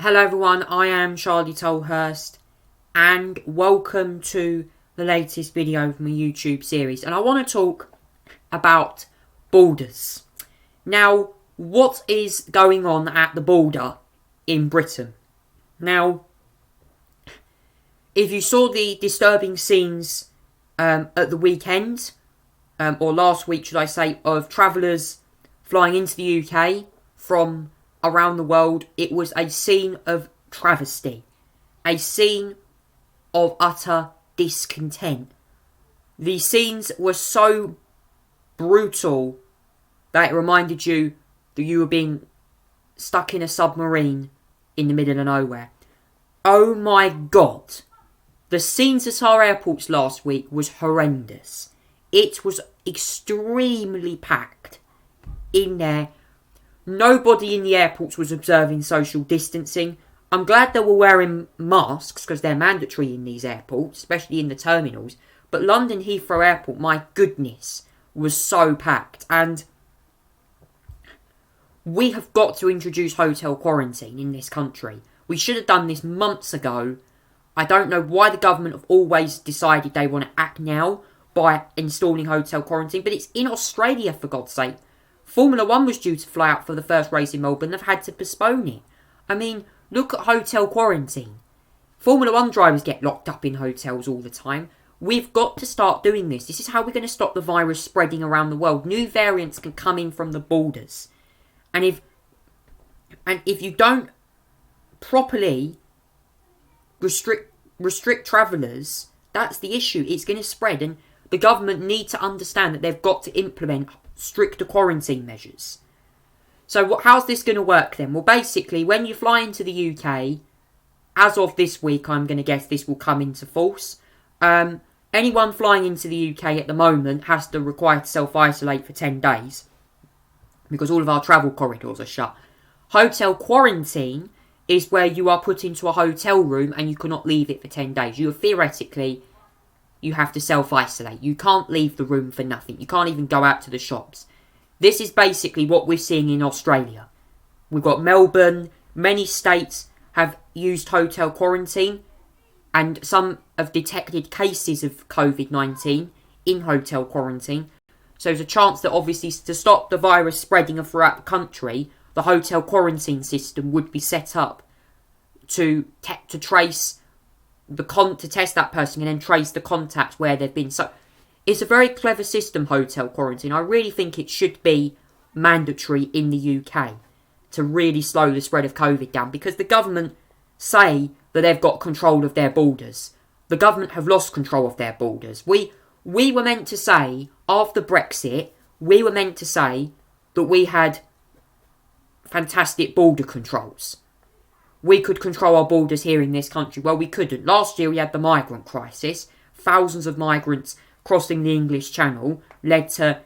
Hello everyone, I am Charlie Tolhurst and welcome to the latest video of my YouTube series, and I want to talk about borders. Now, what is going on at the border in Britain? Now, if you saw the disturbing scenes at the weekend, or last week should I say, of travellers flying into the UK from around the world, it was a scene of travesty, a scene of utter discontent. The scenes were so brutal that it reminded you that you were being stuck in a submarine in the middle of nowhere. Oh my god. The scenes at our airports last week was horrendous. It was extremely packed in there. Nobody in the airports was observing social distancing. I'm glad they were wearing masks because they're mandatory in these airports, especially in the terminals. But London Heathrow Airport, my goodness, was so packed. And we have got to introduce hotel quarantine in this country. We should have done this months ago. I don't know why the government have always decided they want to act now by installing hotel quarantine. But it's in Australia, for God's sake. Formula 1 was due to fly out for the first race in Melbourne. They've had to postpone it. I mean, look at hotel quarantine. Formula 1 drivers get locked up in hotels all the time. We've got to start doing this. This is how we're going to stop the virus spreading around the world. New variants can come in from the borders. And if you don't properly restrict travellers, that's the issue. It's going to spread. And the government need to understand that they've got to implement stricter quarantine measures. So how's this going to work then? Well, basically, when you fly into the UK, as of this week, I'm going to guess this will come into force. Anyone flying into the UK at the moment has to require to self-isolate for 10 days because all of our travel corridors are shut. Hotel quarantine is where you are put into a hotel room and you cannot leave it for 10 days. You have to self-isolate. You can't leave the room for nothing. You can't even go out to the shops. This is basically what we're seeing in Australia. We've got Melbourne. Many states have used hotel quarantine. And some have detected cases of COVID-19 in hotel quarantine. So there's a chance that obviously to stop the virus spreading throughout the country, the hotel quarantine system would be set up to trace to test that person and then trace the contacts where they've been. So it's a very clever system, hotel quarantine. I really think it should be mandatory in the UK to really slow the spread of COVID down, because the government say that they've got control of their borders. The government have lost control of their borders. We were meant to say, after Brexit, we were meant to say that we had fantastic border controls. We could control our borders here in this country. Well, we couldn't. Last year we had the migrant crisis. Thousands of migrants crossing the English Channel led to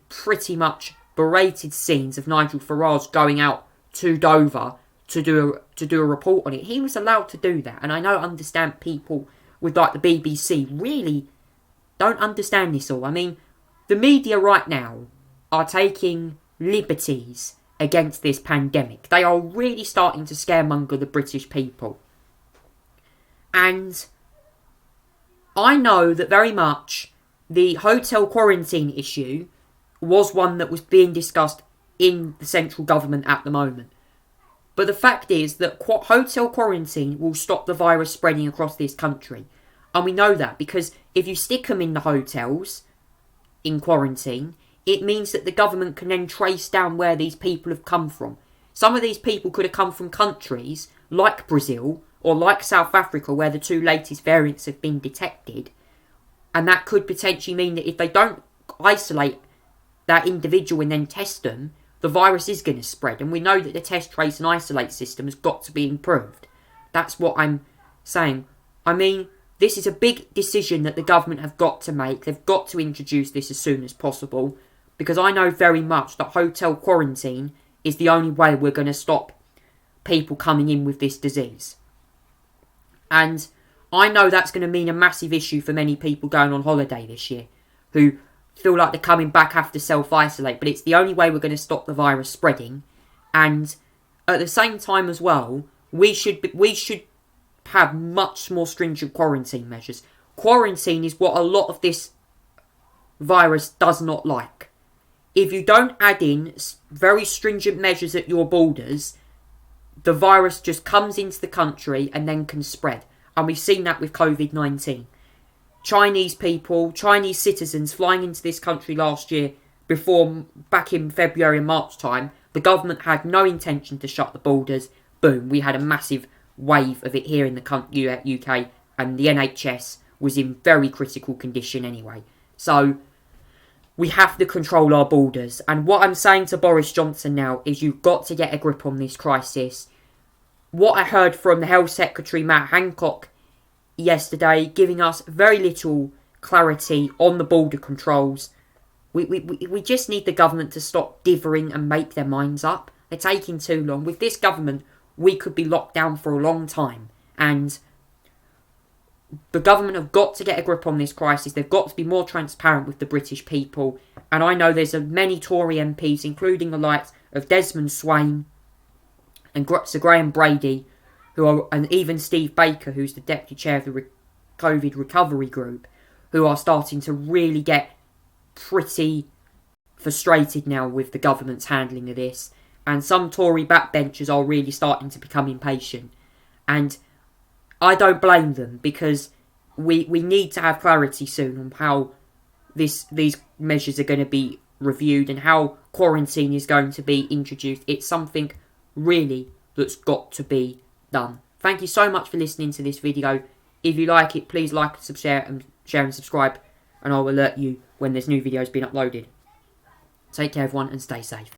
pretty much berated scenes of Nigel Farage going out to Dover to do a report on it. He was allowed to do that. And I understand people with like the BBC really don't understand this all. I mean, the media right now are taking liberties against this pandemic. They are really starting to scaremonger the British people. And I know that very much the hotel quarantine issue was one that was being discussed in the central government at the moment. But the fact is that hotel quarantine will stop the virus spreading across this country. And we know that because if you stick them in the hotels in quarantine, it means that the government can then trace down where these people have come from. Some of these people could have come from countries like Brazil or like South Africa, where the two latest variants have been detected. And that could potentially mean that if they don't isolate that individual and then test them, the virus is going to spread. And we know that the test, trace and isolate system has got to be improved. That's what I'm saying. I mean, this is a big decision that the government have got to make. They've got to introduce this as soon as possible. Because I know very much that hotel quarantine is the only way we're going to stop people coming in with this disease. And I know that's going to mean a massive issue for many people going on holiday this year who feel like they're coming back, have to self-isolate. But it's the only way we're going to stop the virus spreading. And at the same time as well, we should have much more stringent quarantine measures. Quarantine is what a lot of this virus does not like. If you don't add in very stringent measures at your borders, the virus just comes into the country and then can spread. And we've seen that with COVID-19. Chinese people, Chinese citizens flying into this country last year, back in February and March time, the government had no intention to shut the borders. Boom, we had a massive wave of it here in the UK, and the NHS was in very critical condition anyway. So we have to control our borders. And what I'm saying to Boris Johnson now is you've got to get a grip on this crisis. What I heard from the Health Secretary Matt Hancock yesterday, giving us very little clarity on the border controls. We just need the government to stop dithering and make their minds up. They're taking too long. With this government, we could be locked down for a long time. And the government have got to get a grip on this crisis. They've got to be more transparent with the British people. And I know there's many Tory MPs, including the likes of Desmond Swain and Sir Graham Brady, and even Steve Baker, who's the deputy chair of the COVID recovery group, who are starting to really get pretty frustrated now with the government's handling of this. And some Tory backbenchers are really starting to become impatient. And I don't blame them, because we need to have clarity soon on how these measures are going to be reviewed and how quarantine is going to be introduced. It's something really that's got to be done. Thank you so much for listening to this video. If you like it, please like, share and subscribe, and I'll alert you when there's new videos being uploaded. Take care everyone and stay safe.